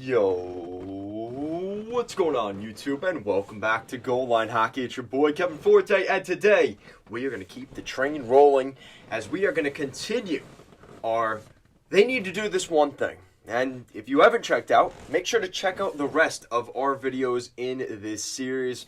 Yo, what's going on YouTube, and welcome back to Goal Line Hockey. It's your boy Kevin Forte, and today we are going to keep the train rolling as we are going to continue our They Need to Do This One Thing. And if you haven't checked out, make sure to check out the rest of our videos in this series.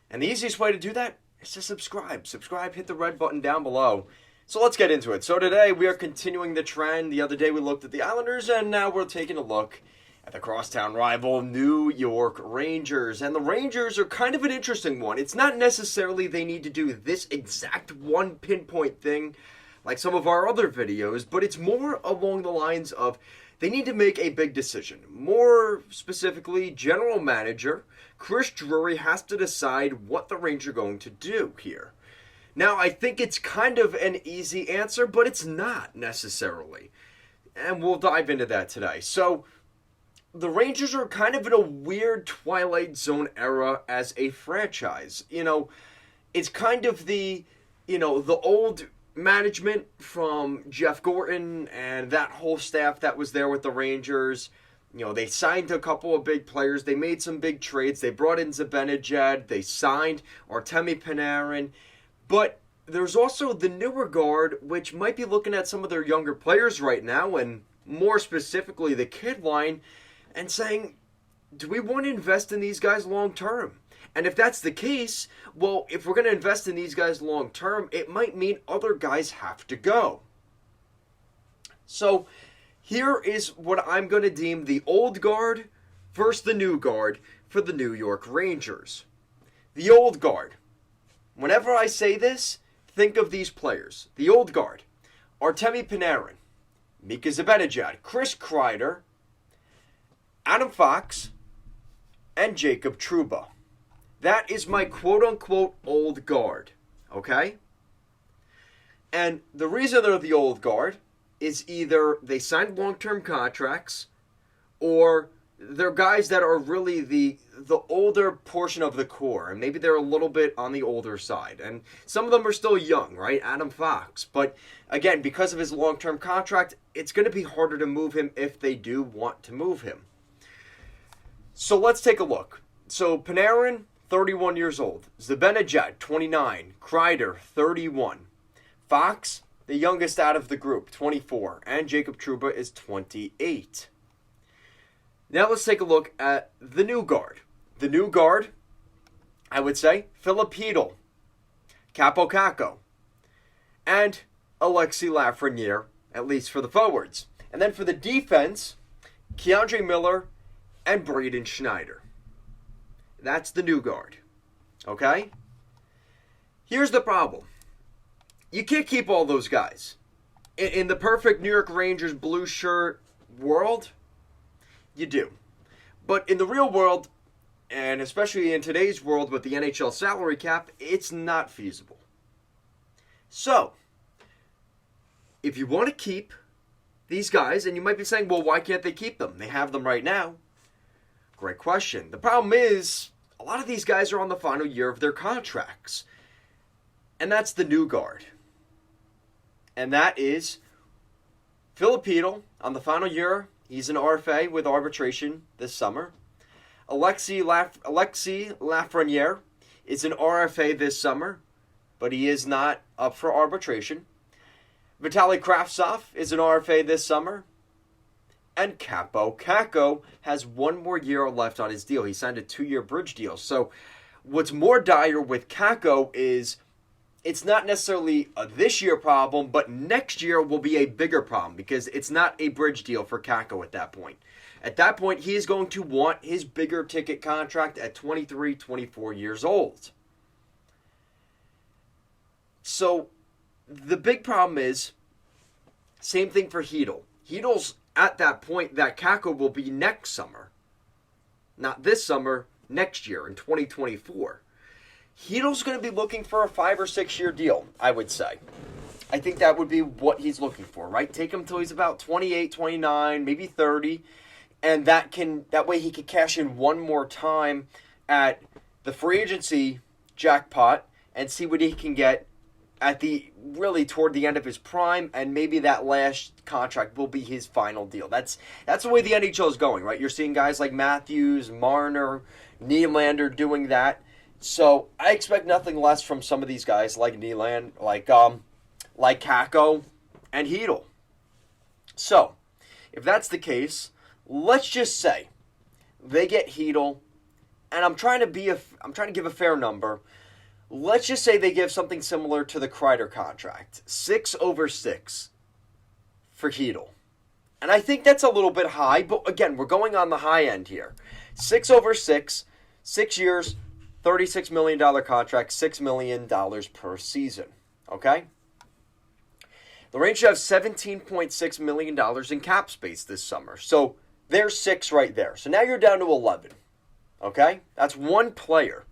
And the easiest way to do that is to subscribe. Subscribe, hit the red button down below. So let's get into it. So today we are continuing the trend. The other day we looked at the Islanders, and now we're taking a look at the crosstown rival New York Rangers. And the Rangers are kind of an interesting one. It's not necessarily they need to do this exact one pinpoint thing like some of our other videos, but it's more along the lines of they need to make a big decision. More specifically, general manager Chris Drury has to decide what the Rangers are going to do here. Now, I think it's kind of an easy answer, but it's not necessarily. And we'll dive into that today. So, the Rangers are kind of in a weird Twilight Zone era as a franchise. It's kind of the old management from Jeff Gorton and that whole staff that was there with the Rangers. They signed a couple of big players. They made some big trades. They brought in Zibanejad. They signed Artemi Panarin. But there's also the newer guard, which might be looking at some of their younger players right now, and more specifically the kid line, and saying, do we want to invest in these guys long term? And if that's the case, well, if we're going to invest in these guys long term, it might mean other guys have to go. So here is what I'm going to deem the old guard versus the new guard for the New York Rangers. The old guard. Whenever I say this, think of these players. The old guard: Artemi Panarin, Mika Zibanejad, Chris Kreider, Adam Fox, and Jacob Trouba. That is my quote-unquote old guard, okay? And the reason they're the old guard is either they signed long-term contracts, or they're guys that are really the older portion of the core, and maybe they're a little bit on the older side. And some of them are still young, right? Adam Fox. But again, because of his long-term contract, it's going to be harder to move him if they do want to move him. So let's take a look. So Panarin, 31 years old. Zibanejad, 29. Kreider, 31. Fox, the youngest out of the group, 24. And Jacob Trouba is 28. Now let's take a look at the new guard. The new guard, I would say, Filip Chytil, Kaapo Kakko, and Alexis Lafreniere, at least for the forwards. And then for the defense, K'Andre Miller and Braden Schneider. That's the new guard. Okay? Here's the problem. You can't keep all those guys. In the perfect New York Rangers blue shirt world, you do. But in the real world, and especially in today's world with the NHL salary cap, it's not feasible. So, if you want to keep these guys, and you might be saying, well, why can't they keep them? They have them right now. Great question. The problem is, a lot of these guys are on the final year of their contracts. And that's the new guard. And that is Filip Chytil on the final year. He's an RFA with arbitration this summer. Alexis Lafreniere is an RFA this summer, but he is not up for arbitration. Vitaly Kravtsov is an RFA this summer. And Kaapo Kakko has one more year left on his deal. He signed a 2-year bridge deal. So what's more dire with Kakko is it's not necessarily a this year problem, but next year will be a bigger problem because it's not a bridge deal for Kakko at that point. At that point, he is going to want his bigger ticket contract at 23, 24 years old. So the big problem is, same thing for Chytil. Chytil's at that point that Kakko will be next summer. Not this summer, next year in 2024. Chytil's going to be looking for a 5 or 6 year deal, I would say. I think that would be what he's looking for, right? Take him till he's about 28, 29, maybe 30, and that way he could cash in one more time at the free agency jackpot and see what he can get at the really toward the end of his prime, and maybe that last contract will be his final deal. That's the way the NHL is going, right? You're seeing guys like Matthews, Marner, Nylander doing that. So I expect nothing less from some of these guys like Nylander, like Kakko and Hedl. So if that's the case, let's just say they get Hedl, and I'm trying to give a fair number. Let's just say they give something similar to the Kreider contract, 6/6 for Hedl. And I think that's a little bit high, but again, we're going on the high end here. 6/6, 6 years, $36 million contract, $6 million per season. Okay? The Rangers have $17.6 million in cap space this summer. So there's 6 right there. So now you're down to 11. Okay? That's one player.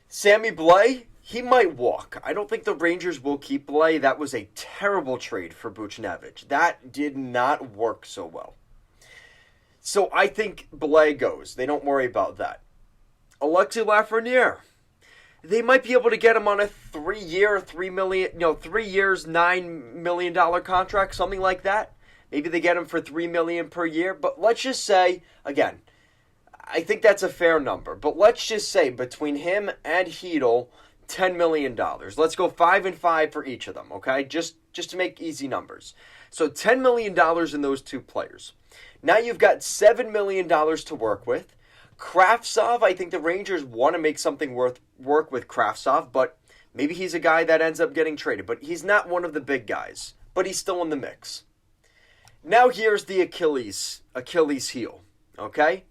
Sammy Blais, he might walk. I don't think the Rangers will keep Blais. That was a terrible trade for Buchnevich. That did not work so well. So I think Blais goes. They don't worry about that. Alexis Lafreniere. They might be able to get him on a 3-year, $3 years, $9 million contract, something like that. Maybe they get him for $3 million per year. But let's just say, again, I think that's a fair number. But let's just say between him and Hedl, $10 million. Let's go 5 and 5 for each of them, okay? Just to make easy numbers. So $10 million in those two players. Now you've got $7 million to work with. Kravtsov, I think the Rangers want to make something work with Kravtsov, but maybe he's a guy that ends up getting traded. But he's not one of the big guys, but he's still in the mix. Now here's the Achilles heel, okay?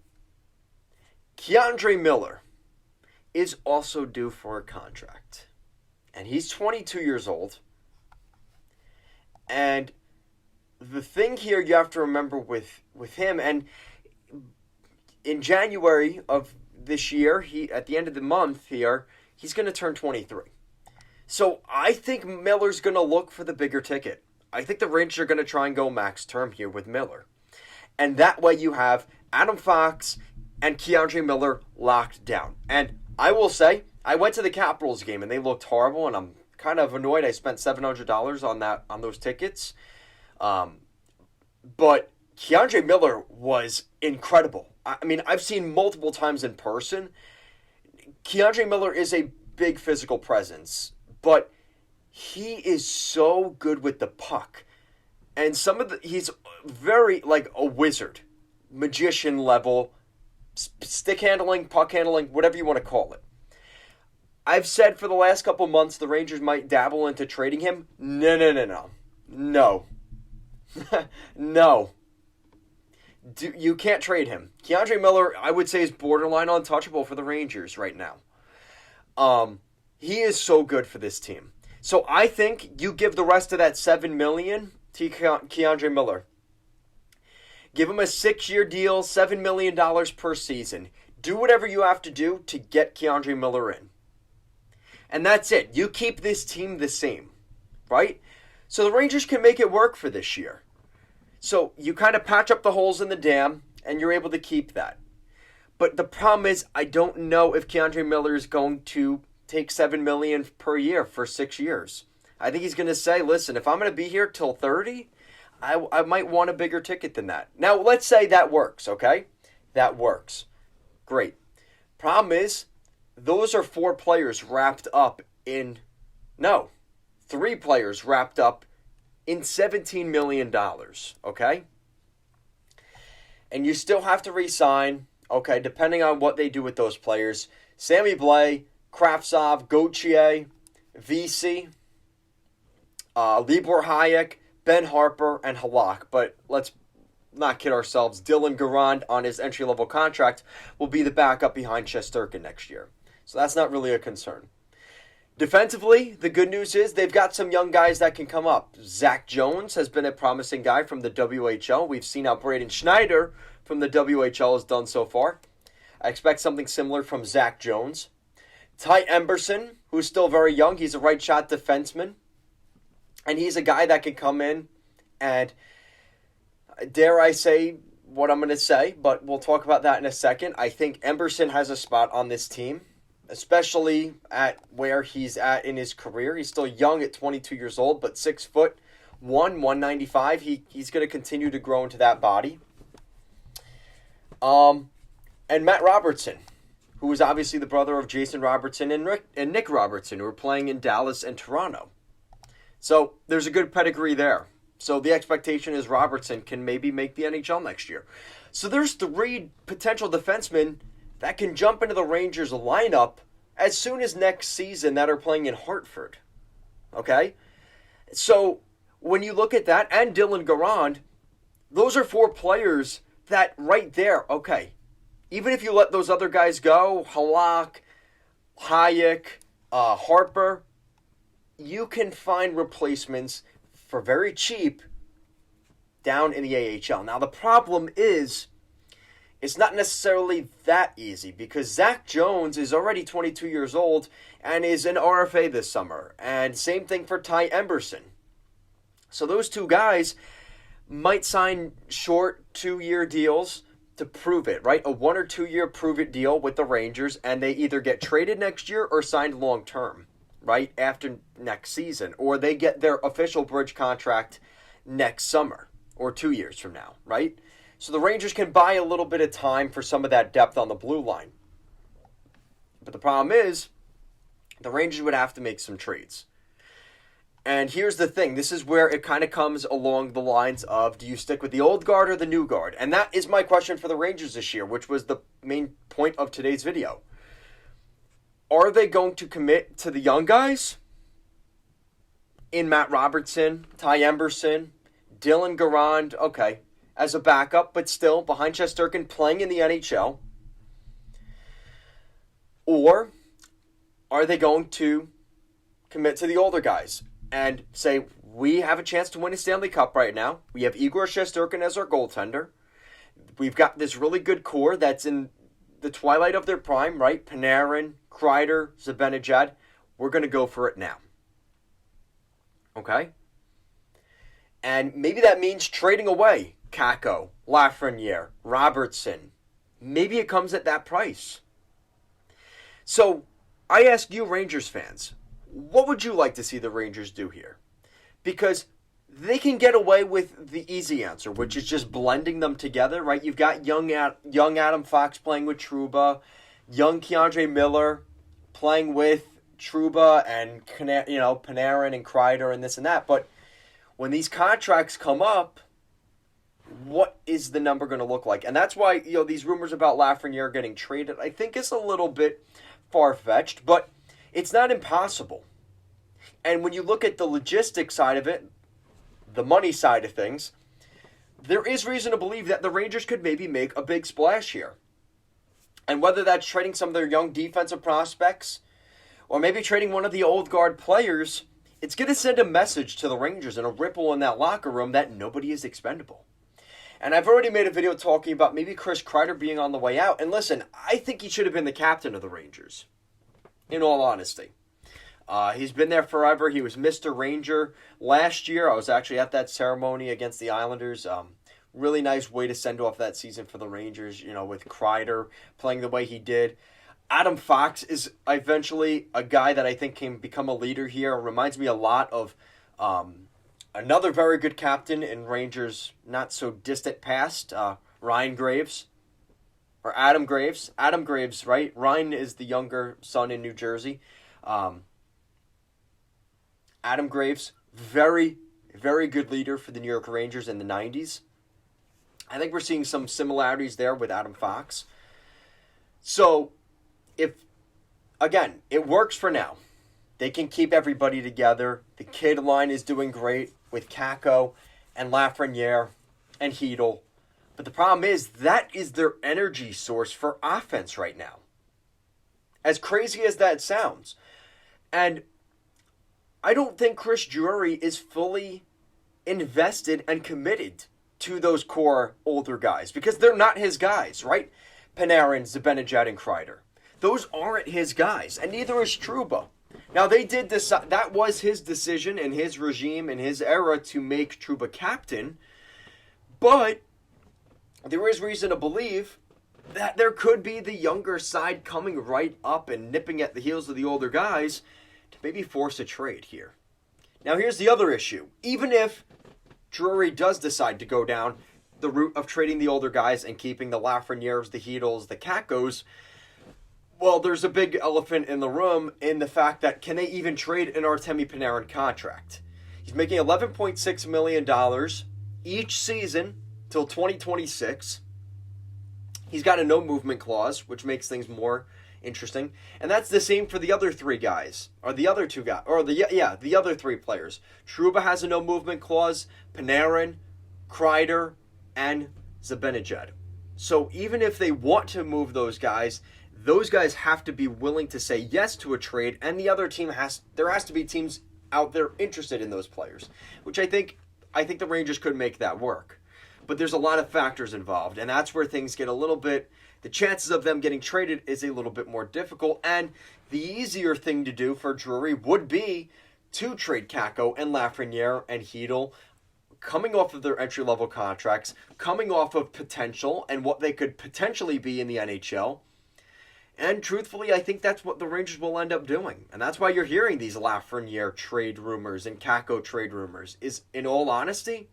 K'Andre Miller is also due for a contract. And he's 22 years old. And the thing here you have to remember with him, and in January of this year, at the end of the month here, he's going to turn 23. So I think Miller's going to look for the bigger ticket. I think the Rangers are going to try and go max term here with Miller. And that way you have Adam Fox and K'Andre Miller locked down. And I will say, I went to the Capitals game and they looked horrible, and I'm kind of annoyed I spent $700 on those tickets. But K'Andre Miller was incredible. I mean, I've seen multiple times in person. K'Andre Miller is a big physical presence, but he is so good with the puck. And he's very like a wizard, magician level, stick handling, puck handling, whatever you want to call it. I've said for the last couple months the Rangers might dabble into trading him. No. No. You can't trade him. K'Andre Miller, I would say, is borderline untouchable for the Rangers right now. He is so good for this team. So I think you give the rest of that $7 million to K'Andre Miller. Give him a 6-year deal, $7 million per season. Do whatever you have to do to get K'Andre Miller in. And that's it. You keep this team the same, right? So the Rangers can make it work for this year. So you kind of patch up the holes in the dam, and you're able to keep that. But the problem is, I don't know if K'Andre Miller is going to take $7 million per year for 6 years. I think he's going to say, listen, if I'm going to be here till 30, I might want a bigger ticket than that. Now, let's say that works, okay? That works. Great. Problem is, those are 4 players wrapped up in... No, 3 players wrapped up in $17 million, okay? And you still have to re-sign, okay, depending on what they do with those players. Sammy Blais, Kravtsov, Gauthier, VC, Libor Hayek, Ben Harper, and Halak. But let's not kid ourselves. Dylan Garand on his entry-level contract will be the backup behind Shesterkin next year. So that's not really a concern. Defensively, the good news is they've got some young guys that can come up. Zach Jones has been a promising guy from the WHL. We've seen how Braden Schneider from the WHL has done so far. I expect something similar from Zach Jones. Ty Emberson, who's still very young. He's a right shot defenseman. And he's a guy that can come in and, dare I say what I'm going to say, but we'll talk about that in a second. I think Emberson has a spot on this team. especially at where he's at in his career. He's still young at 22 years old, but 6'1", 195. He's going to continue to grow into that body. And Matt Robertson, who is obviously the brother of Jason Robertson and Nick Robertson, who are playing in Dallas and Toronto. So there's a good pedigree there. So the expectation is Robertson can maybe make the NHL next year. So there's 3 potential defensemen that can jump into the Rangers lineup as soon as next season that are playing in Hartford. Okay? So when you look at that, and Dylan Garand, those are 4 players that right there, okay, even if you let those other guys go, Halak, Hayek, Harper, you can find replacements for very cheap down in the AHL. Now, the problem is, it's not necessarily that easy because Zach Jones is already 22 years old and is an RFA this summer. And same thing for Ty Emberson. So those 2 guys might sign short 2-year deals to prove it, right? A 1 or 2 year prove it deal with the Rangers, and they either get traded next year or signed long term, right? After next season, or they get their official bridge contract next summer or 2 years from now, right? So the Rangers can buy a little bit of time for some of that depth on the blue line. But the problem is, the Rangers would have to make some trades. And here's the thing. This is where it kind of comes along the lines of, do you stick with the old guard or the new guard? And that is my question for the Rangers this year, which was the main point of today's video. Are they going to commit to the young guys in Matt Robertson, Ty Emberson, Dylan Garand, okay, as a backup, but still behind Shesterkin playing in the NHL? Or are they going to commit to the older guys and say, we have a chance to win a Stanley Cup right now. We have Igor Shesterkin as our goaltender. We've got this really good core that's in the twilight of their prime, right? Panarin, Kreider, Zibanejad. We're going to go for it now. Okay? And maybe that means trading away Kakko, Lafreniere, Robertson. Maybe it comes at that price. So, I ask you Rangers fans, what would you like to see the Rangers do here? Because they can get away with the easy answer, which is just blending them together, right? You've got young Adam Fox playing with Trouba, young Keandre Miller playing with Trouba and Panarin and Kreider and this and that. But when these contracts come up, what is the number going to look like? And that's why these rumors about Lafreniere getting traded, I think, is a little bit far-fetched, but it's not impossible. And when you look at the logistics side of it, the money side of things, there is reason to believe that the Rangers could maybe make a big splash here. And whether that's trading some of their young defensive prospects or maybe trading one of the old guard players, it's going to send a message to the Rangers and a ripple in that locker room that nobody is expendable. And I've already made a video talking about maybe Chris Kreider being on the way out. And listen, I think he should have been the captain of the Rangers, in all honesty. He's been there forever. He was Mr. Ranger last year. I was actually at that ceremony against the Islanders. Really nice way to send off that season for the Rangers, with Kreider playing the way he did. Adam Fox is eventually a guy that I think can become a leader here. Reminds me a lot of another very good captain in Rangers' not-so-distant past, Ryan Graves. Or Adam Graves. Adam Graves, right? Ryan is the younger son in New Jersey. Adam Graves, very, very good leader for the New York Rangers in the 90s. I think we're seeing some similarities there with Adam Fox. So, again, it works for now. They can keep everybody together. The kid line is doing great with Kakko and Lafreniere and Hedl. But the problem is, that is their energy source for offense right now. As crazy as that sounds. And I don't think Chris Drury is fully invested and committed to those core older guys because they're not his guys, right? Panarin, Zibanejad, and Kreider. Those aren't his guys, and neither is Trouba. Now, they did decide, that was his decision in his regime, in his era, to make Trouba captain, but there is reason to believe that there could be the younger side coming right up and nipping at the heels of the older guys to maybe force a trade here. Now here's the other issue. Even if Drury does decide to go down the route of trading the older guys and keeping the Lafrenières, the Hedels, the Kakos, well, there's a big elephant in the room in the fact that can they even trade an Artemi Panarin contract? He's making $11.6 million each season till 2026. He's got a no movement clause, which makes things more interesting. And that's the same for the other three guys, or the other two guys, or the other three players. Trouba has a no movement clause, Panarin, Kreider, and Zibanejad. So even if they want to move those guys have to be willing to say yes to a trade, and the other team there has to be teams out there interested in those players, which I think the Rangers could make that work. But there's a lot of factors involved, and that's where things get a little bit, the chances of them getting traded is a little bit more difficult, and the easier thing to do for Drury would be to trade Kakko and Lafreniere and Hedel, coming off of their entry-level contracts, coming off of potential and what they could potentially be in the NHL. And truthfully, I think that's what the Rangers will end up doing. And that's why you're hearing these Lafreniere trade rumors and Kakko trade rumors. Is, in all honesty,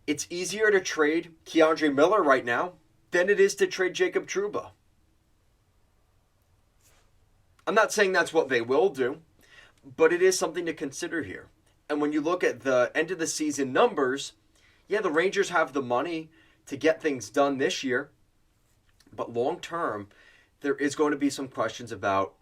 it's easier to trade Keandre Miller right now than it is to trade Jacob Trouba. I'm not saying that's what they will do, but it is something to consider here. And when you look at the end of the season numbers, yeah, the Rangers have the money to get things done this year, but long term, there is going to be some questions about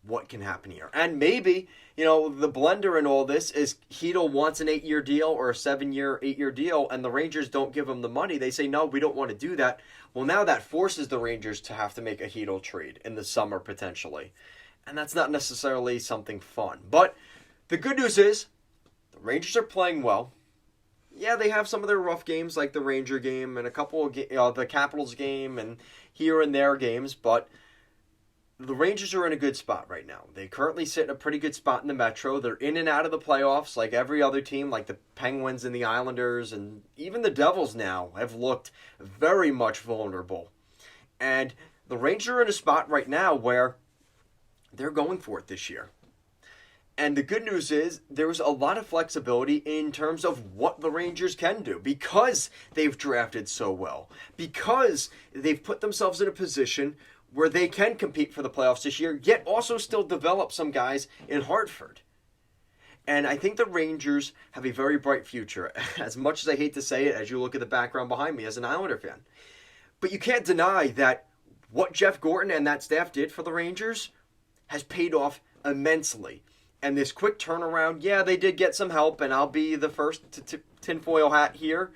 what can happen here. And maybe, the blender in all this is Hedel wants an 8-year deal or a 7-year, 8-year deal, and the Rangers don't give him the money. They say, no, we don't want to do that. Well, now that forces the Rangers to have to make a Hedel trade in the summer, potentially. And that's not necessarily something fun. But the good news is, the Rangers are playing well. Yeah, they have some of their rough games, like the Ranger game and a couple of the Capitals game and here and there games, but the Rangers are in a good spot right now. They currently sit in a pretty good spot in the Metro. They're in and out of the playoffs like every other team, like the Penguins and the Islanders, and even the Devils now have looked very much vulnerable. And the Rangers are in a spot right now where they're going for it this year. And the good news is there's a lot of flexibility in terms of what the Rangers can do because they've drafted so well, because they've put themselves in a position where they can compete for the playoffs this year, yet also still develop some guys in Hartford. And I think the Rangers have a very bright future, as much as I hate to say it, as you look at the background behind me as an Islander fan. But you can't deny that what Jeff Gorton and that staff did for the Rangers has paid off immensely. And this quick turnaround, yeah, they did get some help, and I'll be the first to tinfoil hat here.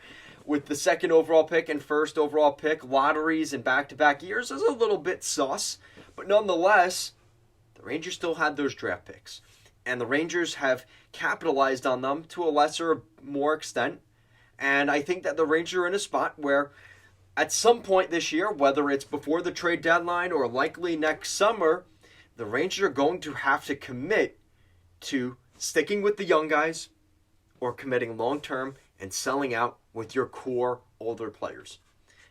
With the second overall pick and first overall pick, lotteries and back-to-back years is a little bit sus. But nonetheless, the Rangers still had those draft picks. And the Rangers have capitalized on them to a lesser, more extent. And I think that the Rangers are in a spot where at some point this year, whether it's before the trade deadline or likely next summer, the Rangers are going to have to commit to sticking with the young guys or committing long-term and selling out with your core older players.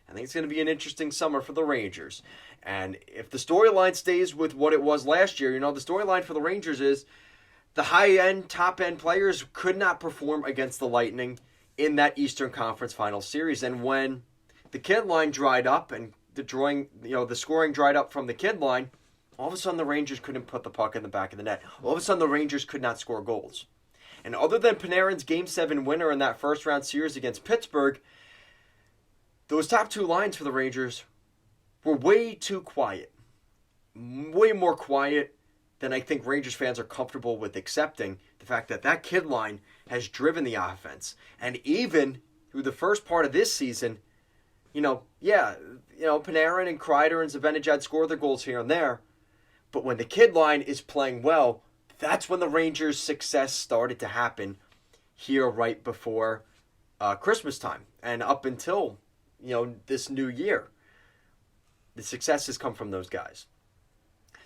I think it's going to be an interesting summer for the Rangers. And if the storyline stays with what it was last year, the storyline for the Rangers is the high-end, top-end players could not perform against the Lightning in that Eastern Conference Final Series. And when the kid line dried up and the scoring dried up from the kid line, all of a sudden the Rangers couldn't put the puck in the back of the net. All of a sudden the Rangers could not score goals. And other than Panarin's Game 7 winner in that first-round series against Pittsburgh, those top two lines for the Rangers were way too quiet. Way more quiet than I think Rangers fans are comfortable with accepting the fact that that kid line has driven the offense. And even through the first part of this season, Panarin and Kreider and Zibanejad score their goals here and there. But when the kid line is playing well, that's when the Rangers' success started to happen here right before Christmas time and up until, this new year. The success has come from those guys.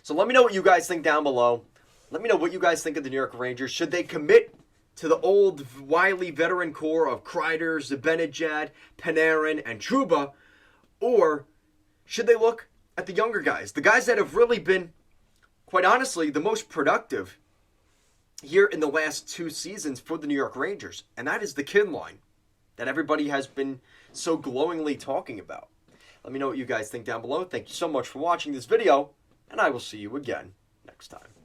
So let me know what you guys think down below. Let me know what you guys think of the New York Rangers. Should they commit to the old wily veteran core of Kreider, Zibanejad, Panarin, and Trouba? Or should they look at the younger guys, the guys that have really been, quite honestly, the most productive here in the last 2 seasons for the New York Rangers? And that is the kid line that everybody has been so glowingly talking about. Let me know what you guys think down below. Thank you so much for watching this video, and I will see you again next time.